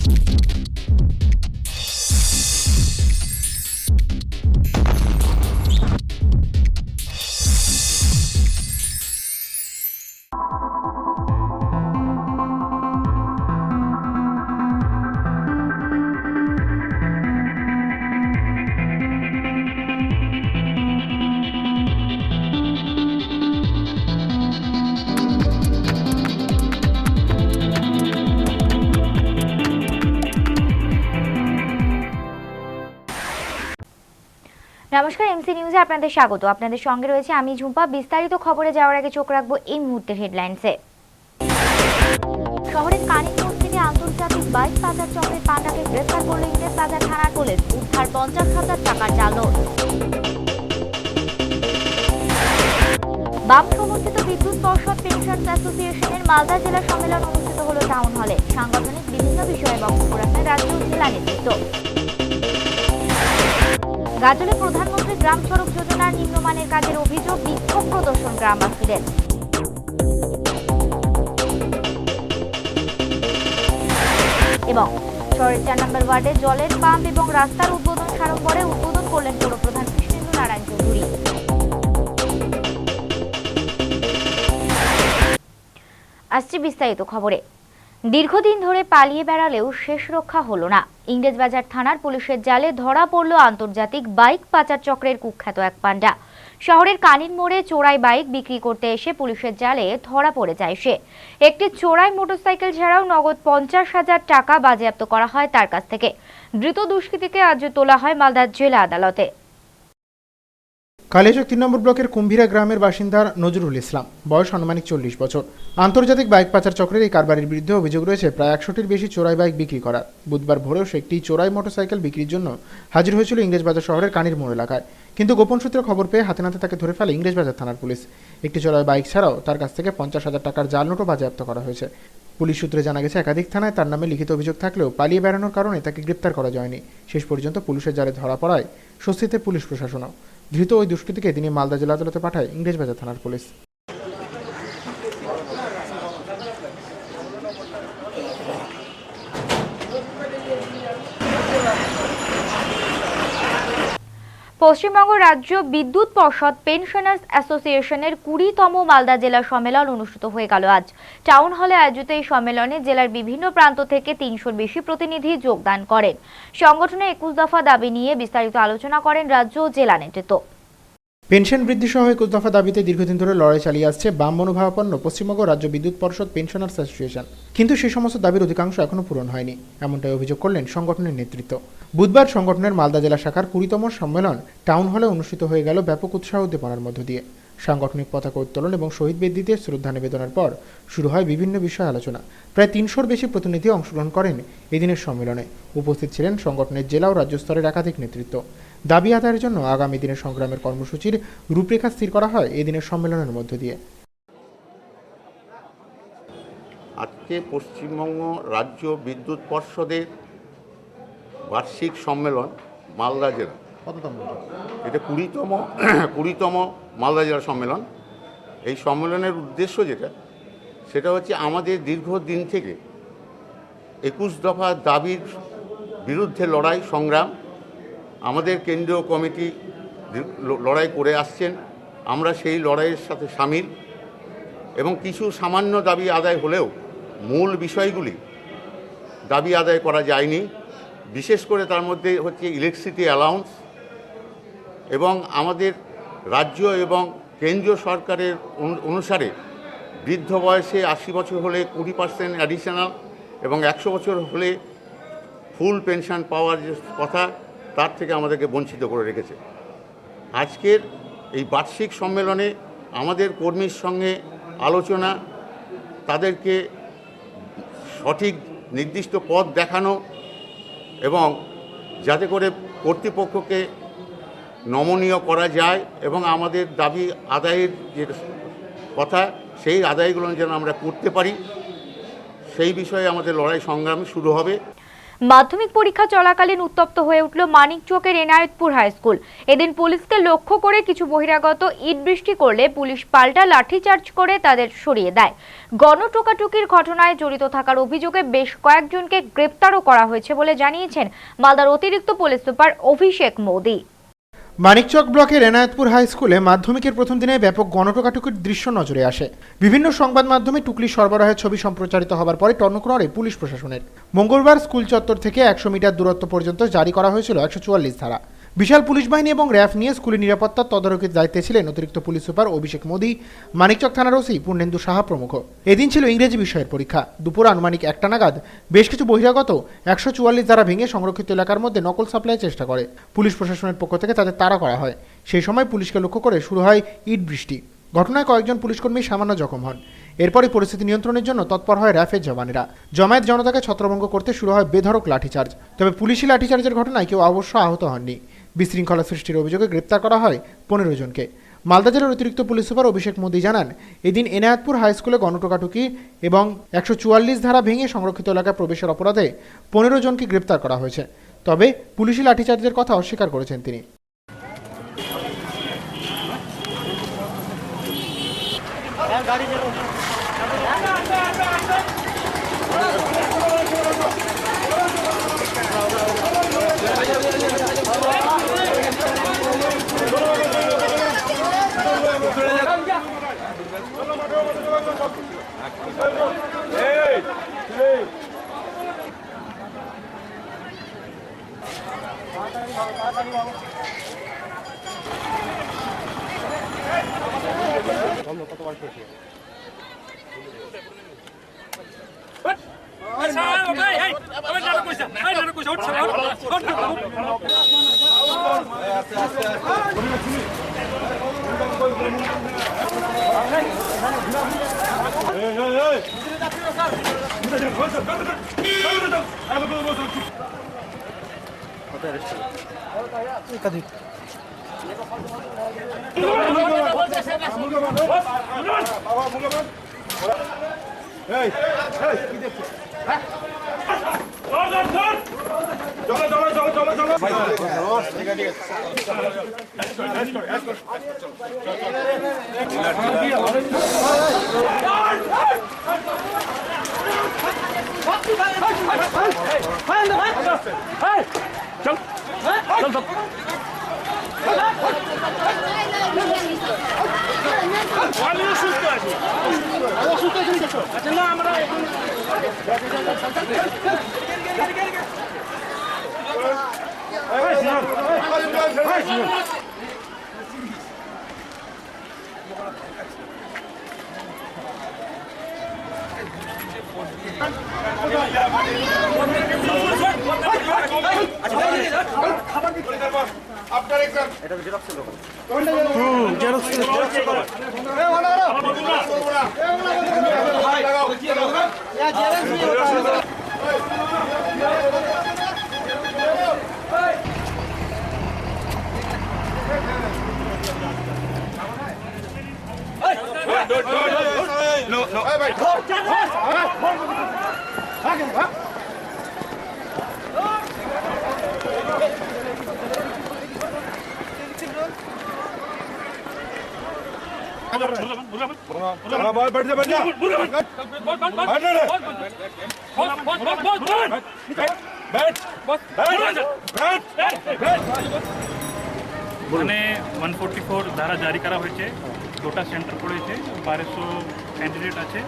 নমস্কার, এমসি নিউজে আপনাদের স্বাগত। আপনাদের সঙ্গে রয়েছে আমি ঝুম্পা। বিস্তারিত খবরে যাওয়ার আগে চোখ রাখবো এই মুহূর্তের হেডলাইন্সে। শহরের কানির মোড় থেকে আন্তর্জাতিক বাইক পাচার চক্রের পান্ডাকে গ্রেফতার করল ইংরেজ বাজার থানার পুলিশ। উদ্ধার 50,000 টাকার জাল নোট। বাম সমর্থিত বিদ্যুৎ পর্ষদ পেনশনার্স অ্যাসোসিয়েশনের মালদা জেলা সম্মেলন অনুষ্ঠিত হলো টাউন হলে। সাংগঠনিক বিভিন্ন বিষয়ে বক্তব্য রাখেন রাজ্য ও জেলা নেতৃত্ব। গাজলে প্রধানমন্ত্রী গ্রাম সড়ক যোজনার নিম্নমানের কাজের অভিযোগ, বিক্ষোভ প্রদর্শন গ্রামবাসীদের। এবং শহরের 4 নম্বর ওয়ার্ডে জলের পাম্প এবং রাস্তার উদ্বোধন সাড়ম্বরে উদ্বোধন করলেন পৌরপ্রধান কৃষ্ণেন্দু নারায়ণ চৌধুরী। আসছে বিস্তারিত খবরে। দীর্ঘদিন ধরে পালিয়ে বেড়ালেও শেষ রক্ষা হলো না। ইংরেজবাজার থানার পুলিশের জালে ধরা পড়ল আন্তর্জাতিক বাইক পাচার চক্রের কুখ্যাত এক পান্ডা। শহরের কানির মোড়ে চোরাই বাইক বিক্রি করতে এসে পুলিশের জালে ধরা পড়ে যায় সে। একটি চোরাই মোটরসাইকেল ছাড়াও নগদ 50,000 টাকা বাজেয়াপ্ত করা হয় তার কাছ থেকে। ধৃত দুষ্কৃতীকে আজ তোলা হয় মালদা জেলা আদালতে। কালিয়াচক 3 নম্বর ব্লকের কুম্ভীরা গ্রামের বাসিন্দা নজরুল ইসলাম, বয়স আনুমানিক 40 বছর। আন্তর্জাতিক বাইক পাচার চক্রের এই কারবারির বিরুদ্ধে অভিযোগ রয়েছে প্রায় 100টির বেশি চোরাই বাইক বিক্রি করার। বুধবার ভোরেও সে একটি চোরাই মোটরসাইকেল বিক্রির জন্য হাজির হয়েছিল ইংরেজবাজার শহরের কানির মোড় এলাকায়। কিন্তু গোপন সূত্রে খবর পেয়ে হাতে নাতে তাকে ধরে ফেলে ইংরেজবাজার থানার পুলিশ। একটি চোরাই বাইক ছাড়াও তার কাছ থেকে 50,000 টাকার জাল নোটও বাজেয়াপ্ত করা হয়েছে। পুলিশ সূত্রে জানা গেছে, একাধিক থানায় তার নামে লিখিত অভিযোগ থাকলেও পালিয়ে বেড়ানোর কারণে তাকে গ্রেপ্তার করা যায়নি। শেষ পর্যন্ত পুলিশের জালে ধরা পড়ায় স্বস্তিতে পুলিশ প্রশাসনও। ধৃত ওই দুষ্কৃতীকে তিনি মালদা জেলা আদালতে পাঠায় ইংরেজবাজার থানার পুলিশ। পশ্চিমবঙ্গ রাজ্য বিদ্যুৎ পর্ষদ পেনশনার্স অ্যাসোসিয়েশনের 20তম মালদা জেলা সম্মেলন অনুষ্ঠিত হয়ে গেল আজ। টাউন হলে আয়োজিত এই সম্মেলনে জেলার বিভিন্ন প্রান্ত থেকে 300-র বেশি প্রতিনিধি যোগদান করেন। সংগঠনের 21 দফা দাবি নিয়ে বিস্তারিত আলোচনা করেন রাজ্য ও জেলা নেতৃত্ব। পেনশন বৃদ্ধি সহ 21 দফা দাবিতে দীর্ঘদিন ধরে লড়াই চালিয়ে আসছে বাম মনোভাবাপন্ন পশ্চিমবঙ্গ রাজ্য বিদ্যুৎ পর্ষদ পেনশনার্স অ্যাসোসিয়েশন। কিন্তু সে সমস্ত দাবির অধিকাংশ এখনো পূরণ হয়নি, এমনটাই অভিযোগ করলেন সংগঠনের নেতৃত্ব। বুধবার সংগঠনের মালদা জেলা শাখার 20তম সম্মেলন টাউন হলে অনুষ্ঠিত হয়ে গেল ব্যাপক উৎসাহ উদ্দীপনার মধ্য দিয়ে। সাংগঠনিক পতাকা উত্তোলন এবং শহীদ বেদিতে শ্রদ্ধা নিবেদনের পর শুরু হয় বিভিন্ন বিষয়ে আলোচনা। প্রায় 300-র বেশি প্রতিনিধি অংশগ্রহণ করেন এদিনের সম্মেলনে। উপস্থিত ছিলেন সংগঠনের জেলা ও রাজ্য স্তরের একাধিক নেতৃত্ব। দাবি আদায়ের জন্য আগামী দিনের সংগ্রামের কর্মসূচির রূপরেখা স্থির করা হয় এই দিনের সম্মেলনের মধ্য দিয়ে। আজকে পশ্চিমবঙ্গ রাজ্য বিদ্যুৎ পর্ষদের বার্ষিক সম্মেলন মালদা জেলা, এটা 20তম মালদা জেলা সম্মেলন। এই সম্মেলনের উদ্দেশ্য সেটা হচ্ছে আমাদের দীর্ঘদিন থেকে 21 দফা দাবির বিরুদ্ধে লড়াই সংগ্রাম। আমাদের কেন্দ্রীয় কমিটি লড়াই করে আসছেন, আমরা সেই লড়াইয়ের সাথে সামিল। এবং কিছু সামান্য দাবি আদায় হলেও মূল বিষয়গুলি দাবি আদায় করা যায়নি। বিশেষ করে তার মধ্যে হচ্ছে ইলেকট্রিসিটি অ্যালাউন্স, এবং আমাদের রাজ্য এবং কেন্দ্রীয় সরকারের অনুসারে বৃদ্ধ বয়সে 80 বছর হলে 20% অ্যাডিশনাল, এবং 100 বছর হলে ফুল পেনশন পাওয়ার যে কথা, তার থেকে আমাদেরকে বঞ্চিত করে রেখেছে। আজকের এই বার্ষিক সম্মেলনে আমাদের কর্মীর সঙ্গে আলোচনা, তাদেরকে সঠিক নির্দিষ্ট পথ দেখানো, এবং যাতে করে কর্তৃপক্ষকে নমনীয় করা যায় এবং আমাদের দাবি আদায়ের যে কথা, সেই আদায়গুলো যেন আমরা করতে পারি, সেই বিষয়ে আমাদের লড়াই সংগ্রাম শুরু হবে। মাধ্যমিক পরীক্ষা চলাকালীন উত্তপ্ত হয়ে উঠল মানিকচকের এনায়েতপুর হাই স্কুল। এদিন পুলিশকে লক্ষ্য করে কিছু বহিরাগত ইট বৃষ্টি করলে পুলিশ পাল্টা লাঠিচার্জ করে তাদের সরিয়ে দেয়। গণটোকাটুকির ঘটনায় জড়িত থাকার অভিযোগে বেশ কয়েকজনকে গ্রেপ্তারও করা হয়েছে বলে জানিয়েছেন মালদার অতিরিক্ত পুলিশ সুপার অভিষেক মোদি। মানিকচক ব্লকের এনায়েতপুর হাই স্কুলে মাধ্যমিকের প্রথম দিনে ব্যাপক গণটোকাটুকির দৃশ্য নজরে আসে। বিভিন্ন সংবাদ মাধ্যমে টুকলি সরবরাহের ছবি সম্প্রচারিত হবার পরে টনক নড়ে পুলিশ প্রশাসনের। মঙ্গলবার স্কুল চত্বর থেকে 100 মিটার দূরত্ব পর্যন্ত জারি করা হয়েছিল 144 ধারা। বিশাল পুলিশ বাহিনী এবং র্যাফ নিয়ে স্কুলের নিরাপত্তার তদারকির দায়িত্বে ছিলেন অতিরিক্ত পুলিশ সুপার অভিষেক মোদি, মানিকচক থানার ওসি পূর্ণেন্দু সাহা প্রমুখ। এদিন ছিল ইংরেজি বিষয়ের পরীক্ষা। দুপুর আনুমানিক 1টা নাগাদ বেশ কিছু বহিরাগত 144 ধারা ভেঙে সংরক্ষিত এলাকার মধ্যে নকল সাপ্লাইয়ের চেষ্টা করে। পুলিশ প্রশাসনের পক্ষ থেকে তাদের তাড়া করা হয়। সেই সময় পুলিশকে লক্ষ্য করে শুরু হয় ইট বৃষ্টি। ঘটনায় কয়েকজন পুলিশকর্মী সামান্য জখম হন। এরপরই পরিস্থিতি নিয়ন্ত্রণের জন্য তৎপর হয় র্যাফের জওয়ানেরা। জমায়েত জনতাকে ছত্রভঙ্গ করতে শুরু হয় বেধড়ক লাঠিচার্জ। তবে পুলিশি লাঠিচার্জের ঘটনায় কেউ অবশ্য আহত হননি। বিশৃঙ্খলা সৃষ্টির অভিযোগে গ্রেপ্তার করা হয় 15 জনকে। মালদা জেলার অতিরিক্ত পুলিশ সুপার অভিষেক মোদি জানান, এদিন এনায়েতপুর হাই স্কুলে গণটোকাটুকি এবং 144 ধারা ভেঙে সংরক্ষিত এলাকায় প্রবেশের অপরাধে 15 জনকে গ্রেপ্তার করা হয়েছে। তবে পুলিশি লাঠিচার্জের কথা অস্বীকার করেছেন তিনি। মানে 144 ধারা জারি করা হয়েছে, 2টা সেন্টার পড়েছে, 1200 ক্যান্ডিডেট আছে।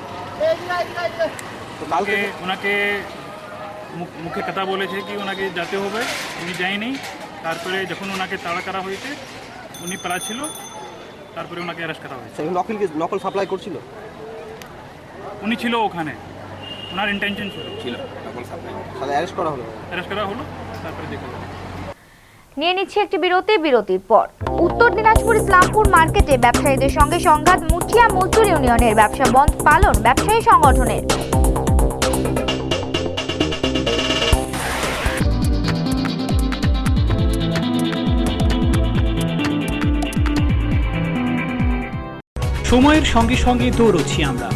ওনাকে মুখে কথা বলেছে কি ওনাকে যেতে হবে, উনি যায়নি। তারপরে যখন ওনাকে তাড়া করা হয়েছে উনি পালা ছিল, তারপরে ওনাকে অ্যারেস্ট করা হয়েছে। নকল সাপ্লাই করছিল, উনি ছিল ওখানে, ওনার ইন্টেনশন ছিল নকল সাপ্লাই, তাহলে অ্যারেস্ট করা হলো, তারপরে দেখা যাবে। নিয়ে নিচ্ছে একটি বিরতির পর। উত্তর দিনাজপুর ইসলামপুর মার্কেটে ব্যবসায়ীদের সঙ্গে সংঘাত, মুঠিয়া মজদুর ইউনিয়নের ব্যবসা বন্ধ পালন ব্যবসায়ী সংগঠনের। সময়ের সঙ্গে সঙ্গে দৌড়চ্ছি আমরা,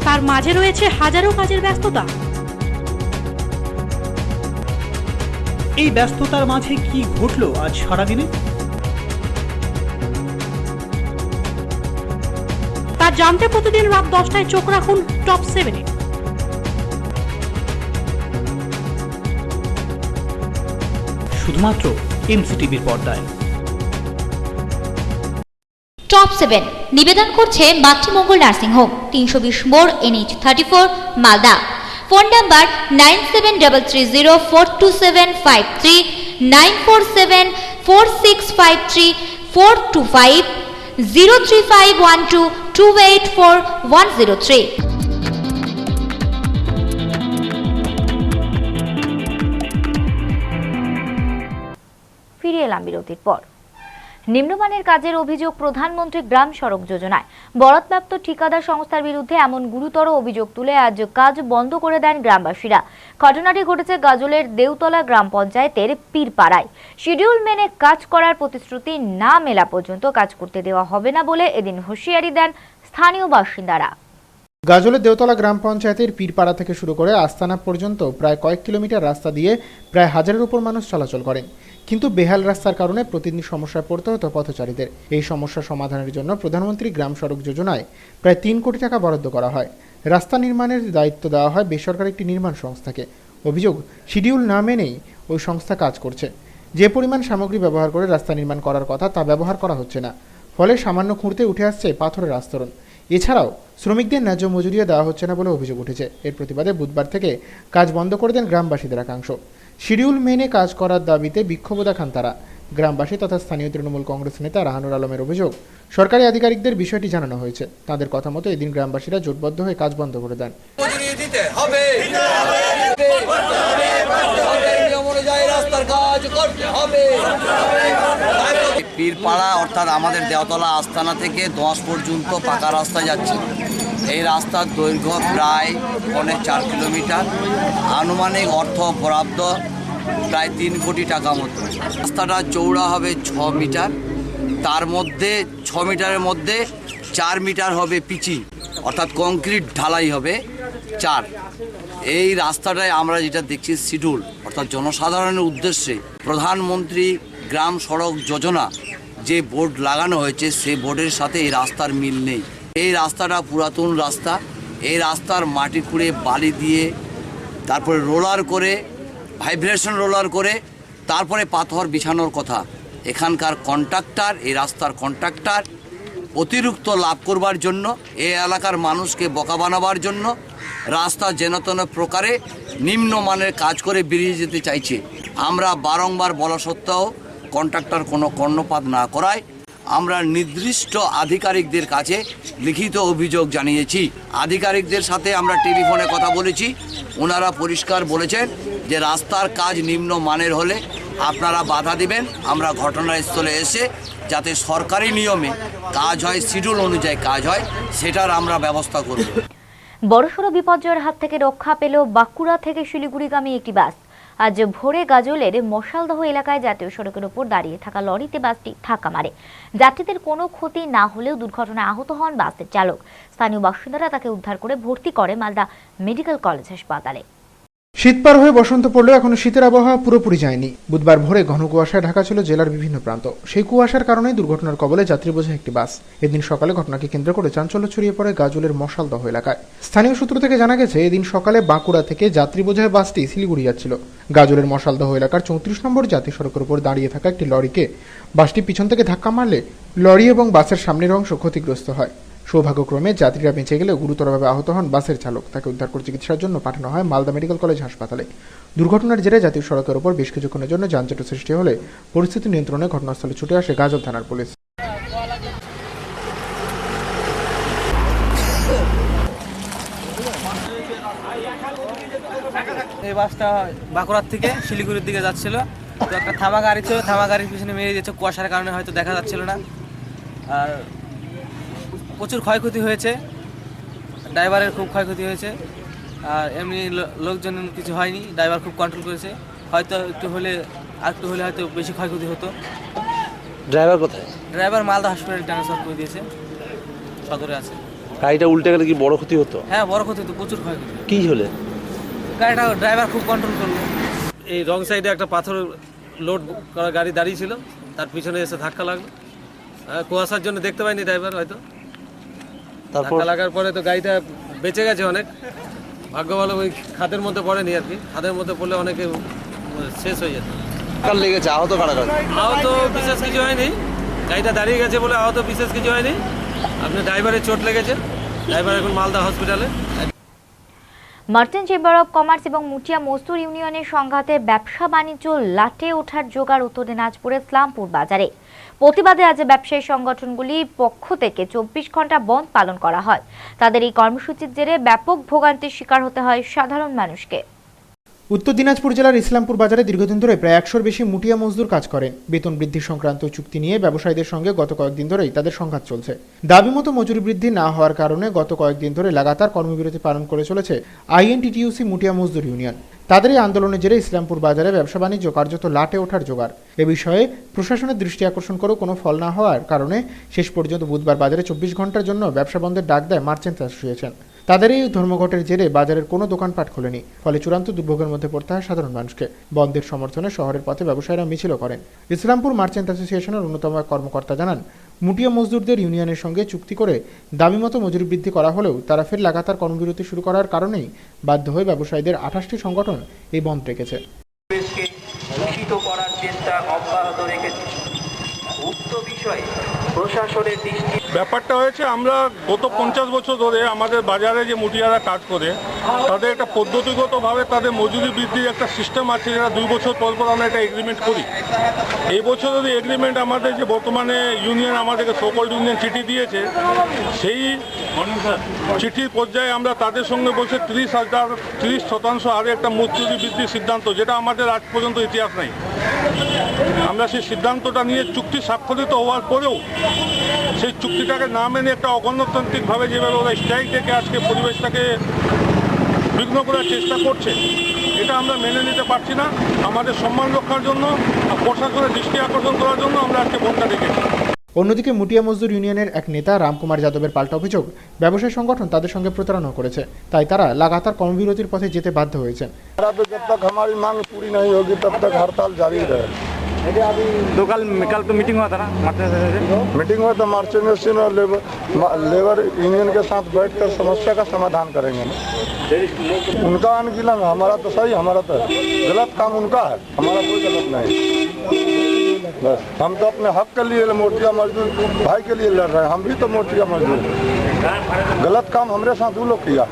তার মাঝে রয়েছে হাজারো কাজের ব্যস্ততা। এই ব্যস্ততার মাঝে কি ঘটলো আজ সারাদিনে? তা জানতে প্রতিদিন রাত 10টায় চোখ রাখুন টপ 7-এ। শুধুমাত্র এমসিটিভির পর্দায়। টপ 7 নিবেদন করছে মাতৃমঙ্গল নার্সিং হোম, 320 মোড়, NH34, মালদা। Phone number 9733042753, 9474653425, 03512284103। ফিরে এলাম বিরতির পর। নিম্নমানের কাজের অভিযোগ প্রধানমন্ত্রী গ্রাম সড়ক যোজনায়। বরাদ্দপ্রাপ্ত ঠিকাদার সংস্থার বিরুদ্ধে এমন গুরুতর অভিযোগ তুলে আজ কাজ বন্ধ করে দেন গ্রামবাসীরা। ঘটনাটি ঘটেছে গাজলের দেউতলা গ্রাম পঞ্চায়েতের পীরপাড়ায়। শিডিউল মেনে কাজ করার প্রতিশ্রুতি না মেলা পর্যন্ত কাজ করতে দেওয়া হবে না বলে এদিন হুঁশিয়ারি দেন স্থানীয় বাসিন্দারা। গাজলের দেউতলা গ্রাম পঞ্চায়েতের পীরপাড়া থেকে শুরু করে আস্তানা পর্যন্ত প্রায় কয়েক কিলোমিটার রাস্তা দিয়ে প্রায় হাজারের উপর মানুষ চলাচল করেন, কিন্তু বেহাল রাস্তার কারণে প্রতিদিন সমস্যায় পড়তে হতো পথচারীদের। এই সমস্যা সমাধানের জন্য প্রধানমন্ত্রী গ্রাম সড়ক যোজনায় প্রায় 3 কোটি টাকা বরাদ্দ করা হয়। রাস্তা নির্মাণের দায়িত্ব দেওয়া হয় বেসরকারি একটি নির্মাণ সংস্থাকে। অভিযোগ, শিডিউল না মেনেই ওই সংস্থা কাজ করছে। যে পরিমাণ সামগ্রী ব্যবহার করে রাস্তা নির্মাণ করার কথা তা ব্যবহার করা হচ্ছে না, ফলে সামান্য খুঁড়তে উঠে আসছে পাথরের আস্তরণ। এছাড়াও শ্রমিকদের ন্যায্য মজুরিও দেওয়া হচ্ছে না বলে অভিযোগ উঠেছে। এর প্রতিবাদে বুধবার থেকে কাজ বন্ধ করে দেন গ্রামবাসীদের একাংশ। শিডিউল মেনে কাজ করার দাবিতে বিক্ষোভ দেখান তারা। গ্রামবাসী তথা স্থানীয় তৃণমূল কংগ্রেস নেতা রাহানুর আলমের অভিযোগ, সরকারি আধিকারিকদের বিষয়টি জানানো হয়েছে। তাদের কথা মতো এদিন গ্রামবাসীরা জোটবদ্ধ হয়ে কাজ বন্ধ করে দেন। পীরপাড়া অর্থাৎ আমাদের দেওতলা আস্তানা থেকে 10 পর্যন্ত পাকা রাস্তা যাচ্ছে। এই রাস্তার দৈর্ঘ্য প্রায় 4.5 কিলোমিটার। আনুমানিক অর্থ বরাদ্দ প্রায় 3 কোটি টাকা মতো। রাস্তাটা চৌড়া হবে 6 মিটার, তার মধ্যে 6 মিটারের মধ্যে 4 মিটার হবে পিচিং, অর্থাৎ কংক্রিট ঢালাই হবে 4। এই রাস্তাটায় আমরা যেটা দেখছি শিডিউল অর্থাৎ জনসাধারণের উদ্দেশ্যে প্রধানমন্ত্রী গ্রাম সড়ক যোজনা যে বোর্ড লাগানো হয়েছে সেই বোর্ডের সাথে এই রাস্তার মিল নেই। এই রাস্তাটা পুরাতন রাস্তা। এই রাস্তার মাটি খুঁড়ে বালি দিয়ে তারপরে রোলার করে ভাইব্রেশন রোলার করে তারপরে পাথর বিছানোর কথা। এখানকার কন্ট্রাক্টর, এই রাস্তার কন্ট্রাক্টর অতিরিক্ত লাভ করবার জন্য, এই এলাকার মানুষকে বোকা বানাবার জন্য রাস্তা যেন তেন প্রকারে নিম্নমানের কাজ করে বেরিয়ে যেতে চাইছে। আমরা বারংবার বলা সত্ত্বেও কন্ট্রাক্টর কোনো কর্ণপাত না করায় আমরা নির্দিষ্ট আধিকারিকদের কাছে লিখিত অভিযোগ জানিয়েছি। আধিকারিকদের সাথে আমরা টেলিফোনে কথা বলেছি। ওনারা পরিষ্কার বলেছেন যে রাস্তার কাজ নিম্নমানের হলে আপনারা বাধা দিবেন। আমরা ঘটনাস্থলে এসে যাতে সরকারি নিয়মে কাজ হয়, শিডিউল অনুযায়ী কাজ হয়, সেটার আমরা ব্যবস্থা করব। বড়সড় বিপর্যয়ের হাত থেকে রক্ষা পেল বাঁকুড়া থেকে শিলিগুড়িগামী একটি বাস। আজ ভোরে গাজলের মশালদহ এলাকায় জাতীয় সড়কের উপর দাঁড়িয়ে থাকা লরিতে বাসটি ধাক্কা মারে। যাত্রীদের কোনো ক্ষতি না হলেও দুর্ঘটনায় আহত হন বাসের চালক। স্থানীয় বাসিন্দারা তাকে উদ্ধার করে ভর্তি করে মালদা মেডিকেল কলেজ হাসপাতালে। শীত পার হয়ে বসন্ত পড়লেও এখনো শীতের আবহাওয়া পুরোপুরি যায়নি। বুধবার ভোরে ঘন কুয়াশায় ঢাকা ছিল জেলার বিভিন্ন প্রান্ত। সেই কুয়াশার কারণেই দুর্ঘটনার কবলে যাত্রী বোঝাই একটি বাস। এদিন সকালে ঘটনাকে কেন্দ্র করে চাঞ্চল্য ছড়িয়ে পড়ে গাজলের মশালদহ এলাকায়। স্থানীয় সূত্র থেকে জানা গেছে, এদিন সকালে বাঁকুড়া থেকে যাত্রী বোঝাই বাসটি শিলিগুড়ি যাচ্ছিল। গাজলের মশালদহ এলাকার 34 নম্বর জাতীয় সড়কের উপর দাঁড়িয়ে থাকা একটি লরিকে বাসটি পিছন থেকে ধাক্কা মারলে লরি এবং বাসের সামনের অংশ ক্ষতিগ্রস্ত হয়। সৌভাগ্যক্রমে যাত্রীরা বেঁচে গেলেও গুরুতরভাবে আহত হন বাসের চালক। তাকে উদ্ধার করে চিকিৎসার জন্য পাঠানো হয় মালদা মেডিকেল কলেজ হাসপাতালে। দুর্ঘটনার জেরে জাতীয় সড়কের উপর বেশ কিছুক্ষণের জন্য যানজটের সৃষ্টি হলে পরিস্থিতি নিয়ন্ত্রণে ঘটনাস্থলে ছুটে আসে গাজল থানার পুলিশ। এই বাসটা বাঁকুড়ার থেকে শিলিগুড়ির দিকে যাচ্ছিল। তো একটা থামা গাড়ি ছিল, থামা গাড়ির পিছনে মেরে দিয়েছে। কুয়াশার কারণে হয়তো দেখা যাচ্ছিল না। আর প্রচুর ক্ষয়ক্ষতি হয়েছে, ড্রাইভারের খুব ক্ষয়ক্ষতি হয়েছে। আর এমনি লোকজন কিছু হয়নি, ড্রাইভার খুব কন্ট্রোল করেছে। হয়তো একটু হলে হয়তো বেশি ক্ষয়ক্ষতি হতো। ড্রাইভার কোথায়? ড্রাইভার মালদা হসপিটালে ট্রান্সফার করে দিয়েছে, সদরে আছে। গাড়িটা উল্টে গেলে কি বড় ক্ষতি হতো? হ্যাঁ, বড় ক্ষতি হতো, প্রচুর ক্ষয়ক্ষতি। কি হলে? গাড়িটা ড্রাইভার খুব কন্ট্রোল করলো। এই রং সাইডে একটা পাথর লোড করা গাড়ি দাঁড়িয়ে ছিল, তার পিছনে এসে ধাক্কা লাগলো। কুয়াশার জন্য দেখতে পাইনি ড্রাইভার, হয়তো তারপর ধাক্কা লাগার পরে তো গাড়িটা বেঁচে গেছে অনেক, ভাগ্য ভালো ওই খাদের মধ্যে পড়েনি আর কি। খাদের মধ্যে পড়লে অনেকে শেষ হয়ে যেত। কার লেগেছে, আহত কারা? আহত বিশেষ কিছু হয়নি, গাড়িটা দাঁড়িয়ে গেছে বলে আহত বিশেষ কিছু হয়নি। আপনি ড্রাইভারের চোট লেগেছে, ড্রাইভার এখন মালদা হসপিটালে। মার্চেন্ট চেম্বার অব কমার্স এবং মুটিয়া মজদুর ইউনিয়নের সংঘাতে ব্যবসা বাণিজ্য লাটে ওঠার জোগাড় উত্তর দিনাজপুরের ইসলামপুর বাজারে। প্রতিবাদে আজ ব্যবসায়ী সংগঠনগুলির পক্ষ থেকে 24 ঘন্টা বন্ধ পালন করা হয়। তাদের এই কর্মসূচির জেরে ব্যাপক ভোগান্তির শিকার হতে হয় সাধারণ মানুষকে। উত্তর দিনাজপুর জেলার ইসলামপুর বাজারে দীর্ঘদিন ধরে প্রায় 100-র বেশি মুটিয়া মজদুর কাজ করেন। বেতন বৃদ্ধি সংক্রান্ত চুক্তি নিয়ে ব্যবসায়ীদের সঙ্গে গত কয়েকদিন ধরেই তাদের সংঘাত চলছে। দাবি মতো মজুরি বৃদ্ধি না হওয়ার কারণে গত কয়েকদিন ধরে লাগাতার কর্মবিরতি পালন করে চলেছে আইএনটিটিইউসি মুটিয়া মজদুর ইউনিয়ন। তাদের এই আন্দোলনের জেরে ইসলামপুর বাজারে ব্যবসা বাণিজ্য কার্যত লাটে ওঠার জোগাড়। এ বিষয়ে প্রশাসনের দৃষ্টি আকর্ষণ করেও কোনো ফল না হওয়ার কারণে শেষ পর্যন্ত বুধবার বাজারে 24 ঘন্টার জন্য ব্যবসা বন্ধের ডাক দেয় মার্চেন্ট অ্যাসোসিয়েশন। তাদের এই ধর্মঘটের জেরে বাজারের কোনো দোকানপাট খোলেনি, ফলে চূড়ান্ত দুর্ভোগের মধ্যে পড়তে হয় সাধারণ মানুষকে। বন্ধের সমর্থনে শহরের পথে ব্যবসায়ীরা মিছিলও করেন। ইসলামপুর মার্চেন্ট অ্যাসোসিয়েশনের অন্যতম এক কর্মকর্তা জানান, মুটিয়া মজদুরদের ইউনিয়নের সঙ্গে চুক্তি করে দাবি মতো মজুরি বৃদ্ধি করা হলেও তারা ফের লাগাতার কর্মবিরতি শুরু করার কারণেই বাধ্য হয়ে ব্যবসায়ীদের 28টি সংগঠন এই বন্ধ রেখেছে। দূষিত করার চেষ্টা অব্যাহত রেখেছে। উক্ত বিষয়ে প্রশাসনের দৃষ্টি। ব্যাপারটা হয়েছে, আমরা গত 50 বছর ধরে আমাদের বাজারে যে মুটিয়ারা কাজ করে তাদের একটা পদ্ধতিগতভাবে তাদের মজুরি বৃদ্ধির একটা সিস্টেম আছে, যেটা 2 বছর পর পর আমরা একটা এগ্রিমেন্ট করি। এই বছর যদি এগ্রিমেন্ট আমাদের যে বর্তমানে ইউনিয়ন আমাদেরকে সকল ইউনিয়ন চিঠি দিয়েছে, সেই চিঠির পর্যায়ে আমরা তাদের সঙ্গে বসে 30% আরে একটা মজুরি বৃদ্ধির সিদ্ধান্ত, যেটা আমাদের আজ পর্যন্ত ইতিহাস নেই। আমরা সেই সিদ্ধান্তটা নিয়ে চুক্তি স্বাক্ষরিত হওয়ার পরেও সেই চুক্তিটাকে না মেনে একটা অগণতান্ত্রিকভাবে যেভাবে ওরা স্ট্রাইক ডেকে আজকে পরিবেশটাকে বিঘ্ন করার চেষ্টা করছে, এটা আমরা মেনে নিতে পারছি না। আমাদের সম্মান রক্ষার জন্য, প্রশাসনের দৃষ্টি আকর্ষণ করার জন্য আমরা আজকে বন্ধটা ডেকেছি। অন্যদিকে মুটিয়া মজদুর ইউনিয়নের এক নেতা রামকুমার যাদবের পাল্টা অভিযোগ, ব্যবসায়ী সংগঠন তাদের সঙ্গে প্রতারণা করেছে, তাই তারা লাগাতার কর্মবিরতির পথে যেতে বাধ্য হয়েছেন। तो कल तो मीटिंग हुआ था ना, मीटिंग हुआ था मार्चेंट और लेबर यूनियन के साथ बैठकर समस्या का समाधान करेंगे। उनका अनगिनत, हमारा तो सही, हमारा तो गलत काम उनका है, हमारा कोई गलत नहीं। बस हम तो अपने हक के लिए मोटिया मजदूर भाई के लिए लड़ रहे हैं, हम भी तो मोटिया मजदूर। गलत काम हमारे साथ वो लोग किया।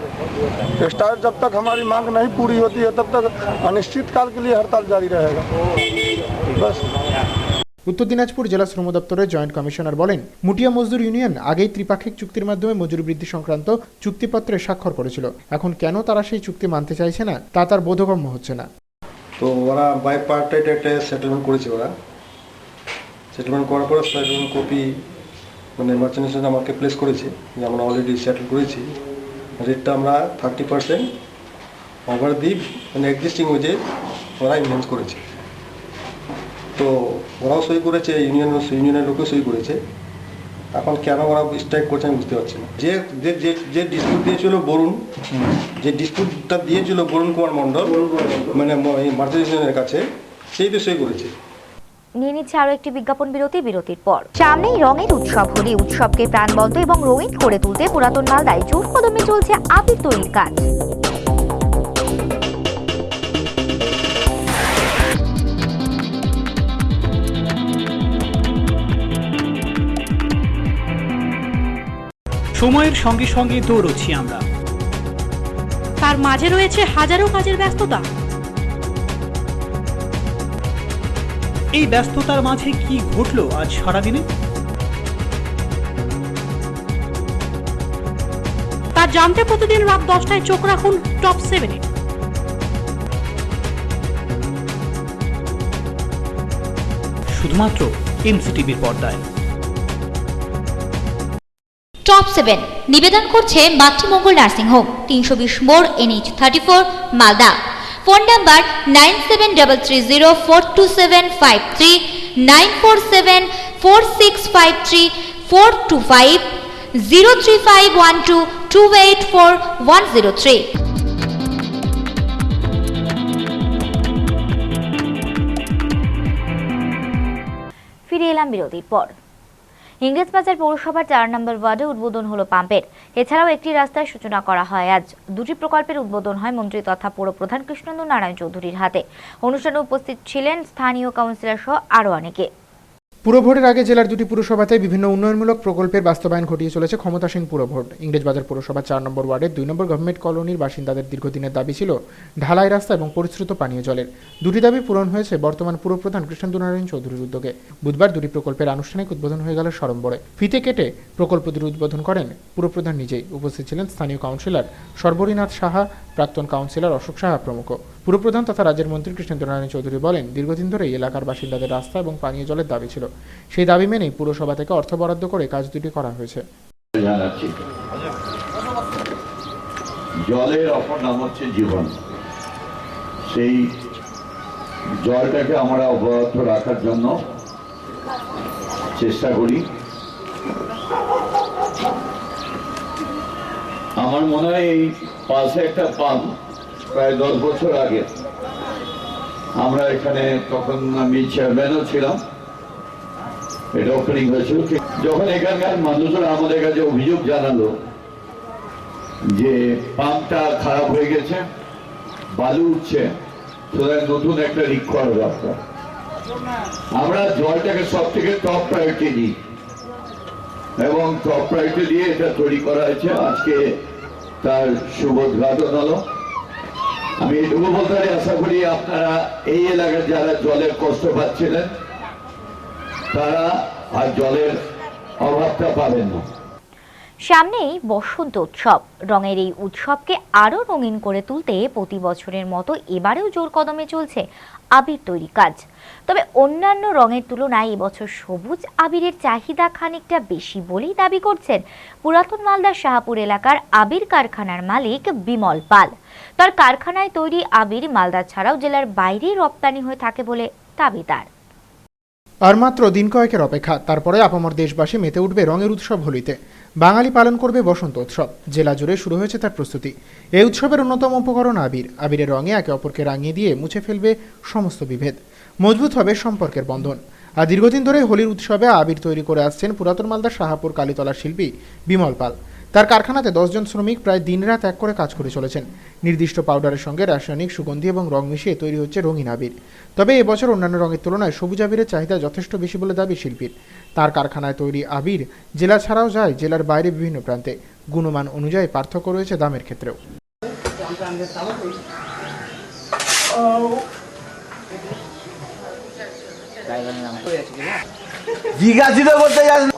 स्टाइल जब तक हमारी मांग नहीं पूरी होती है तब तक अनिश्चित काल के लिए हड़ताल जारी रहेगा। बस। উত্তর দিনাজপুর জেলা শ্রম দপ্তরের জয়েন্ট কমিশনার বলেন, মুটিয়া মজদুর ইউনিয়ন আগেই ত্রিপাক্ষিক চুক্তির মাধ্যমে মজুরি বৃদ্ধি সংক্রান্ত চুক্তিপত্রে স্বাক্ষর করেছিল। এখন কেন তারা সেই চুক্তি মানতে চাইছে না তা তার বোধগম্য হচ্ছে না। তো ওরা বাই পার্টাইট একটা সেটেলমেন্ট করেছে। ওরা সেটেলমেন্ট করার পরে সেটেলমেন্ট কপি মানে মার্চেন্ট আমাকে প্লেস করেছে, যে আমরা অলরেডি সেটেল করেছি। রেটটা আমরা 30% ওভার দি মানে এক্সিস্টিং ওয়েজে ওরা ইনভেন্স করেছে। তো ওরাও সই করেছে, ইউনিয়নের লোকও সই করেছে। এখন কেন ওরা স্ট্রাইক করছে আমি বুঝতে পারছি না। যে ডিসপিউট দিয়েছিল বরুণ, যে ডিসপিউটটা দিয়েছিল বরুণ কুমার মণ্ডল মানে মার্চেন্টের কাছে, সেই তো সই করেছে। নিয়ে নিচ্ছে আরো একটি বিজ্ঞাপন বিরতির পর। সামনেই রঙের উৎসব হোলি, উৎসবকে প্রাণবন্ত এবং রঙিন করে তুলতে পুরাতন মালদায় জোর কদমে চলছে আবির তৈরির কাজ। সময়ের সঙ্গে সঙ্গে দৌড়চ্ছি আমরা, তার মাঝে রয়েছে হাজারো কাজের ব্যস্ততা। এই ব্যস্ততার মাঝে কি ঘটলো আজ সারাদিনে, তা জানতে প্রতিদিন রাত 10টায় চোখ রাখুন টপ 7-এ। শুধুমাত্র এমসিটিভির পর্দায়। টপ 7 নিবেদন করছে মাতৃমঙ্গল নার্সিং হোম, 320 মোড়, NH 34, মালদা। Phone number 9733042753, 9474653425, 03512284103। ফিরে এলাম বিরতির পর। ইংরেজবাজার পৌরসভার 4 নম্বর ওয়ার্ডে উদ্বোধন হলো পাম্পের। এছাড়াও একটি রাস্তার সূচনা করা হয় আজ। দুটি প্রকল্পের উদ্বোধন হয় মন্ত্রী তথা পৌর প্রধান কৃষ্ণেন্দু নারায়ণ চৌধুরীর হাতে। অনুষ্ঠানে উপস্থিত ছিলেন স্থানীয় কাউন্সিলর সহ আরও অনেকে। পুরভোটের আগে জেলার দুটি পুরসভাতে বিভিন্ন উন্নয়নমূলক প্রকল্পের বাস্তবায়ন ঘটিয়ে চলেছে ক্ষমতাসীন পুরভোট। ইংরেজবাজার পৌরসভা 4 নম্বর ওয়ার্ডের 2 নম্বর গভর্নমেন্ট কলোনির বাসিন্দাদের দীর্ঘদিনের দাবি ছিল ঢালাই রাস্তা এবং পরিশ্রুত পানীয় জলের। দুটি দাবি পূরণ হয়েছে বর্তমান পুরপ্রধান কৃষ্ণেন্দু নারায়ণ চৌধুরীর উদ্যোগে। বুধবার দুটি প্রকল্পের আনুষ্ঠানিক উদ্বোধন হয়ে গেল সরম্বরে। ফিতে কেটে প্রকল্প দুটি উদ্বোধন করেন পুরপ্রধান নিজেই। উপস্থিত ছিলেন স্থানীয় কাউন্সিলর সর্বরীনাথ সাহা, প্রাক্তন কাউন্সিলর অশোক সাহা প্রমুখ। পুরপ্রধান তথা রাজ্যের মন্ত্রী কৃষ্ণেন্দু নারায়ণ চৌধুরী বলেন, দীর্ঘদিন ধরেই এলাকার বাসিন্দাদের রাস্তা এবং পানীয় জলের দাবি ছিল। সেই দাবি মেনেই পুরসভা থেকে অর্থ বরাদ্দ করে কাজ দুটি করা হয়েছে। জলের অপর নাম হচ্ছে জীবন। সেই জলটাকে আমরা অব্যাহত রাখার জন্য চেষ্টা করি। আমার মনে হয় এই পাশে একটা পাম্প প্রায় 10 বছর আগে আমরা এখানে, তখন আমি চেয়ারম্যানও ছিলাম, এটা ওপেনিং হয়েছিল। যখন এখানকার মানুষরা আমাদের কাছে অভিযোগ জানালো যে পাম্পটা খারাপ হয়ে গেছে, বালু উঠছে, সুতরাং নতুন একটা লিক করা দরকার। আমরা জলটাকে সব থেকে টপ প্রায়োরিটি দিই এবং টপ প্রায়োরিটি দিয়ে এটা তৈরি করা হয়েছে। আজকে তার শুভ উদ্ঘাটন হলো। আমি এটুকু বলতে পারি, আশা করি আপনারা এই এলাকার যারা জলের কষ্ট পাচ্ছিলেন তারা আর জলের অভাবটা পাবেন না। সামনেই বসন্ত উৎসব। রঙের এই উৎসবকে আরও রঙিন করে তুলতে প্রতি বছরের মতো এবারেও জোর কদমে চলছে আবির তৈরি কাজ। তবে অন্যান্য রঙের তুলনায় এবছর সবুজ আবিরের চাহিদা খানিকটা বেশি বলেই দাবি করছেন পুরাতন মালদার শাহপুর এলাকার আবির কারখানার মালিক বিমল পাল। তার কারখানায় তৈরি আবির মালদা ছাড়াও জেলার বাইরে রপ্তানি হয়ে থাকে বলে দাবি তার। আর মাত্র দিন কয়েকের অপেক্ষা, তারপরে আপামর দেশবাসী মেতে উঠবে রঙের উৎসব হোলিতে। বাঙালি পালন করবে বসন্ত উৎসব। জেলা জুড়ে শুরু হয়েছে তার প্রস্তুতি। এই উৎসবের অন্যতম উপকরণ আবির। আবিরের রঙে একে অপরকে রাঙিয়ে দিয়ে মুছে ফেলবে সমস্ত বিভেদ, মজবুত হবে সম্পর্কের বন্ধন। আর দীর্ঘদিন ধরে হোলির উৎসবে আবির তৈরি করে আসছেন পুরাতন মালদার শাহপুর কালীতলার শিল্পী বিমল পাল। তার কারখানাতে 10 জন শ্রমিক প্রায় দিনরাত এক করে কাজ করে চলেছেন। নির্দিষ্ট পাউডারের সঙ্গে রাসায়নিক সুগন্ধি এবং রং মিশিয়ে তৈরি হচ্ছে রঙিন আবির। তবে এবছর অন্যান্য রঙের তুলনায় সবুজ আবিরের চাহিদা যথেষ্ট বেশি বলে দাবি শিল্পীর। তার কারখানায় তৈরি আবির জেলা ছাড়াও যায় জেলার বাইরে বিভিন্ন প্রান্তে। গুণমান অনুযায়ী পার্থক্য রয়েছে দামের ক্ষেত্রেও।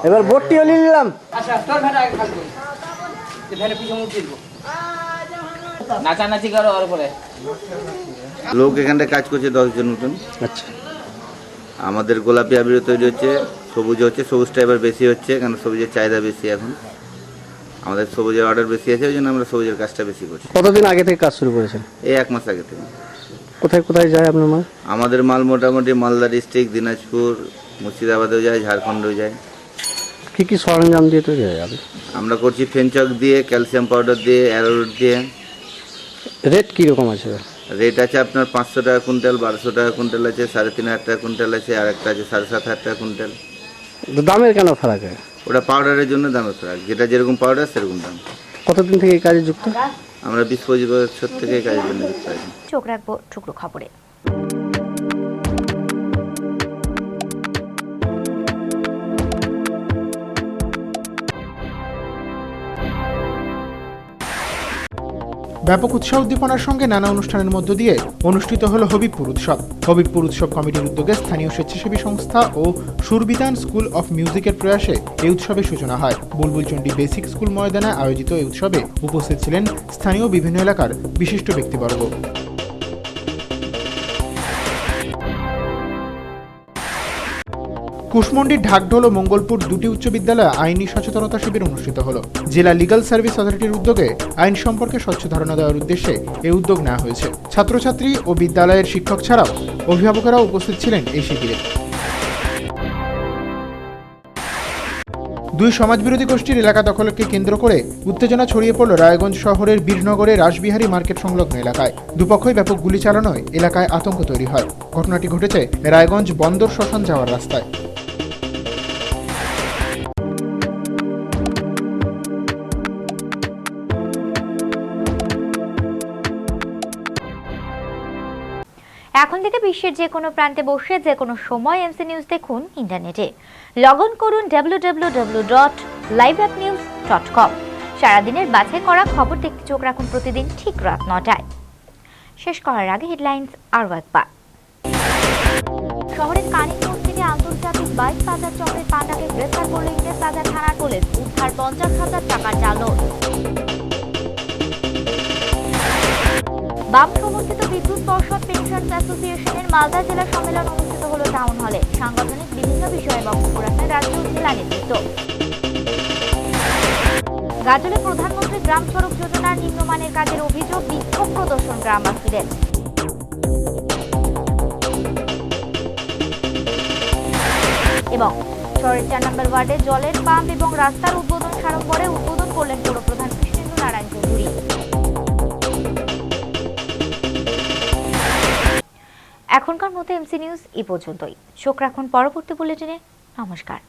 এবার বোটটি হলি নিলাম। নাচানাচি করো ওর উপরে। লোক এখানটা কাজ করছে 10 জন মতন। আচ্ছা, আমাদের গোলাপি আবিরও তৈরি হচ্ছে, সবুজ হচ্ছে। সবুজটা এবার বেশি হচ্ছে কারণ সবুজের চাহিদা বেশি। এখন আমাদের সবুজের অর্ডার বেশি আছে, ওই জন্য আমরা সবুজের কাজটা বেশি করছি। কতদিন আগে থেকে কাজ শুরু করেছেন? এই 1 মাস আগে থেকে। কোথায় কোথায় যায় আপনার মাল? আমাদের মাল মোটামুটি মালদা ডিস্ট্রিক্ট, দিনাজপুর, মুর্শিদাবাদেও যায়, ঝাড়খণ্ডেও যায়। কি কি সরঞ্জাম দিয়ে তৈরি হয় আবির? আমরা করছি ফেনচক দিয়ে, ক্যালসিয়াম পাউডার দিয়ে, অ্যারোরুট দিয়ে। রেট কীরকম আছে? রেট আছে আপনার 500 টাকা কুইন্টাল, 1200 টাকা কুইন্টাল আছে, 3500 টাকা কুইন্টাল আছে, আর একটা আছে 7500 টাকা কুইন্টাল। দামের কেন ফারাক হয়? ওটা পাউডারের জন্য দামের ফারাক, যেটা যেরকম পাউডার সেরকম দাম। কতদিন থেকে এই কাজে যুক্ত? আমরা 20-25 বছর থেকে এই কাজের জন্য যুক্ত আছি। চোখ রাখবো টুকরো খবরে। ব্যাপক উৎসাহ উদ্দীপনার সঙ্গে নানা অনুষ্ঠানের মধ্য দিয়ে অনুষ্ঠিত হলো হবিবপুর উৎসব। হবিবপুর উৎসব কমিটির উদ্যোগে স্থানীয় স্বেচ্ছাসেবী সংস্থা ও সুরবিতান স্কুল অফ মিউজিকের প্রয়াসে এই উৎসবের সূচনা হয়। বুলবুলচন্ডী বেসিক স্কুল ময়দানে আয়োজিত এই উৎসবে উপস্থিত ছিলেন স্থানীয় বিভিন্ন এলাকার বিশিষ্ট ব্যক্তিবর্গ। কুশমন্ডির ঢাকঢোল ও মঙ্গলপুর দুটি উচ্চ বিদ্যালয়ে আইনি সচেতনতা শিবির অনুষ্ঠিত হল। জেলা লিগাল সার্ভিস অথরিটির উদ্যোগে আইন সম্পর্কে স্বচ্ছ ধারণা দেওয়ার উদ্দেশ্যে এই উদ্যোগ নেওয়া হয়েছে। ছাত্রছাত্রী ও বিদ্যালয়ের শিক্ষক ছাড়াও অভিভাবকেরাও উপস্থিত ছিলেন এই শিবিরে। দুই সমাজবিরোধী গোষ্ঠীর এলাকা দখলকে কেন্দ্র করে উত্তেজনা ছড়িয়ে পড়ল রায়গঞ্জ শহরের বীরনগরে রাসবিহারী মার্কেট সংলগ্ন এলাকায়। দুপক্ষই ব্যাপক গুলি চালানোয় এলাকায় আতঙ্ক তৈরি হয়। ঘটনাটি ঘটেছে রায়গঞ্জ বন্দর শ্মশান যাওয়ার রাস্তায়। এখন থেকে বিশ্বের যে কোনো প্রান্তে বসে যে কোনো সময় এমসি নিউজ দেখুন ইন্টারনেটে। লগ অন করুন www.liveupnews.com। সারাদিনের বাছাই করা খবর দেখতে চোখ রাখুন প্রতিদিন ঠিক রাত 9টায়। শেষ করার আগে হেডলাইন্স আরও একবার। শহরের কানিকপুর থেকে আন্তর্জাতিক বাইক পাচার চক্রের পান্ডাকে গ্রেফতার করল ইংরেজ বাজার থানার পুলিশ। উদ্ধার 50,000 টাকার জাল নোট। বাম সমর্থিত বিদ্যুৎ পর্ষদ পেনশন অ্যাসোসিয়েশনের মালদা জেলা সম্মেলন অনুষ্ঠিত হলো টাউন হলে। সাংগঠনিক বিভিন্ন বিষয়ে বক্তব্য রাখেন রাজ্য জেলা নেতৃত্ব। গাজলে প্রধানমন্ত্রী গ্রাম সড়ক যোজনার নিম্নমানের কাজের অভিযোগ, বিক্ষোভ প্রদর্শন গ্রামবাসীদের। এবং শহরের 4 নম্বর ওয়ার্ডে জলের পাম্প এবং রাস্তার উদ্বোধন সাড়ম্বরে উদ্বোধন করলেন পৌরপ্রধান কৃষ্ণেন্দু নারায়ণ চৌধুরী। এখনকার মতো এমসি নিউজ এই পর্যন্তই। চোখ রাখুন পরবর্তী বুলেটিনে। নমস্কার।